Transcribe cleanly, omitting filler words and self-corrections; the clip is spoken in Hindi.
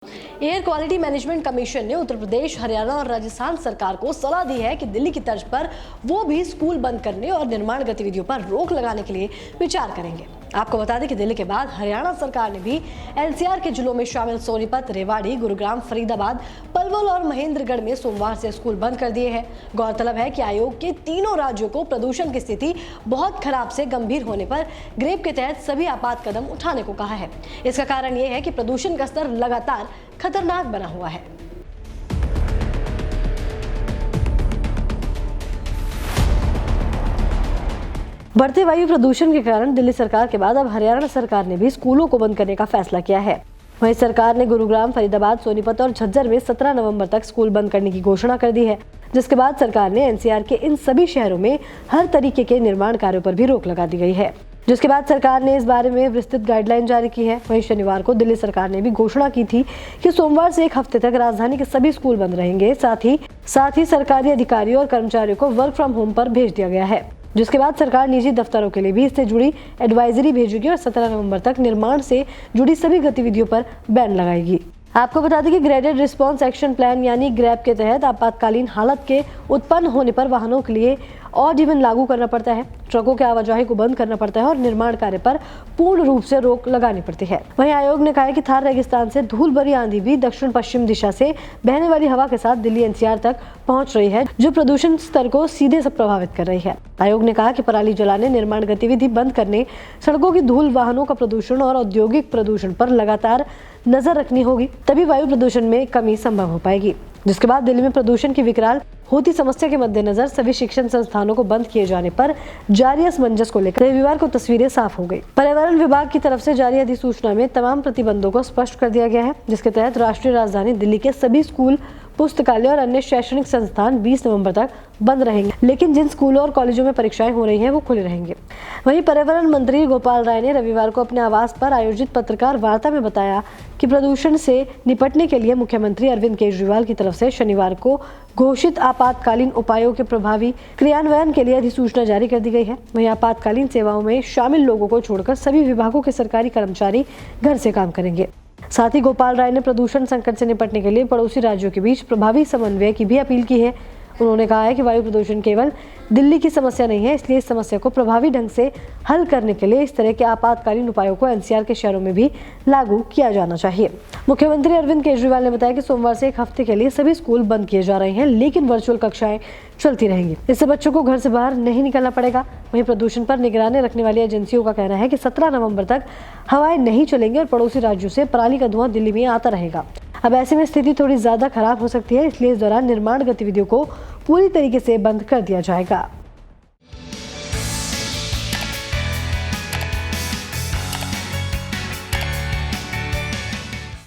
एयर क्वालिटी मैनेजमेंट कमीशन ने उत्तर प्रदेश, हरियाणा और राजस्थान सरकार को सलाह दी है कि दिल्ली की तर्ज पर वो भी स्कूल बंद करने और निर्माण गतिविधियों पर रोक लगाने के लिए विचार करेंगे। आपको बता दें कि दिल्ली के बाद हरियाणा सरकार ने भी एनसीआर के जिलों में शामिल सोनीपत, रेवाड़ी, गुरुग्राम, फरीदाबाद, पलवल और महेंद्रगढ़ में सोमवार से स्कूल बंद कर दिए हैं। गौरतलब है कि आयोग के तीनों राज्यों को प्रदूषण की स्थिति बहुत खराब से गंभीर होने पर ग्रेप के तहत सभी आपात कदम उठाने को कहा है। इसका कारण ये है कि प्रदूषण का स्तर लगातार खतरनाक बना हुआ है। बढ़ते वायु प्रदूषण के कारण दिल्ली सरकार के बाद अब हरियाणा सरकार ने भी स्कूलों को बंद करने का फैसला किया है। वहीं सरकार ने गुरुग्राम, फरीदाबाद, सोनीपत और झज्जर में 17 नवंबर तक स्कूल बंद करने की घोषणा कर दी है, जिसके बाद सरकार ने एनसीआर के इन सभी शहरों में हर तरीके के निर्माण कार्यों पर भी रोक लगा दी गई है, जिसके बाद सरकार ने इस बारे में विस्तृत गाइडलाइन जारी की है। वहीं शनिवार को दिल्ली सरकार ने भी घोषणा की थी कि सोमवार से एक हफ्ते तक राजधानी के सभी स्कूल बंद रहेंगे। साथ ही सरकारी अधिकारियों और कर्मचारियों को वर्क फ्रॉम होम पर भेज दिया गया है, जिसके बाद सरकार निजी दफ्तरों के लिए भी इससे जुड़ी एडवाइजरी भेजेगी और 17 नवंबर तक निर्माण से जुड़ी सभी गतिविधियों पर बैन लगाएगी। आपको बता दें कि ग्रेडेड रिस्पांस एक्शन प्लान यानी ग्रैप के तहत आपातकालीन हालत के उत्पन्न होने पर वाहनों के लिए ऑड इवन लागू करना पड़ता है, ट्रकों के आवाजाही को बंद करना पड़ता है और निर्माण कार्य पर पूर्ण रूप से रोक लगानी पड़ती है। वहीं आयोग ने कहा है कि थार रेगिस्तान से धूल भरी आंधी भी दक्षिण पश्चिम दिशा से बहने वाली हवा के साथ दिल्ली एनसीआर तक पहुंच रही है, जो प्रदूषण स्तर को सीधे से प्रभावित कर रही है। आयोग ने कहा कि पराली जलाने, निर्माण गतिविधि बंद करने, सड़कों की धूल, वाहनों का प्रदूषण और औद्योगिक प्रदूषण पर लगातार नजर रखनी होगी, तभी वायु प्रदूषण में कमी संभव हो पाएगी। जिसके बाद दिल्ली में प्रदूषण की विकराल होती समस्या के मद्देनजर सभी शिक्षण संस्थानों को बंद किए जाने पर जारी असमंजस को लेकर रविवार को तस्वीरें साफ हो गई। पर्यावरण विभाग की तरफ से जारी अधिसूचना में तमाम प्रतिबंधों को स्पष्ट कर दिया गया है, जिसके तहत राष्ट्रीय राजधानी दिल्ली के सभी स्कूल, पुस्तकालय और अन्य शैक्षणिक संस्थान 20 नवंबर तक बंद रहेंगे, लेकिन जिन स्कूलों और कॉलेजों में परीक्षाएं हो रही हैं वो खुले रहेंगे। वहीं पर्यावरण मंत्री गोपाल राय ने रविवार को अपने आवास पर आयोजित पत्रकार वार्ता में बताया कि प्रदूषण से निपटने के लिए मुख्यमंत्री अरविंद केजरीवाल की तरफ से शनिवार को घोषित आपातकालीन उपायों के प्रभावी क्रियान्वयन के लिए अधिसूचना जारी कर दी गई है। वहीं आपातकालीन सेवाओं में शामिल लोगों को छोड़कर सभी विभागों के सरकारी कर्मचारी घर से काम करेंगे। साथ ही गोपाल राय ने प्रदूषण संकट से निपटने के लिए पड़ोसी राज्यों के बीच प्रभावी समन्वय की भी अपील की है। उन्होंने कहा है कि वायु प्रदूषण केवल दिल्ली की समस्या नहीं है, इसलिए इस समस्या को प्रभावी ढंग से हल करने के लिए इस तरह के आपातकालीन उपायों को एनसीआर के शहरों में भी लागू किया जाना चाहिए। मुख्यमंत्री अरविंद केजरीवाल ने बताया कि सोमवार से एक हफ्ते के लिए सभी स्कूल बंद किए जा रहे हैं, लेकिन वर्चुअल कक्षाएं चलती रहेंगी। इससे बच्चों को घर से बाहर नहीं निकलना पड़ेगा। वहीं प्रदूषण पर निगरानी रखने वाली एजेंसियों का कहना है कि 17 नवंबर तक हवाएं नहीं चलेंगी और पड़ोसी राज्यों से पराली का धुआं दिल्ली में आता रहेगा। अब ऐसे में स्थिति थोड़ी ज्यादा खराब हो सकती है, इसलिए इस दौरान निर्माण गतिविधियों को पूरी तरीके से बंद कर दिया जाएगा।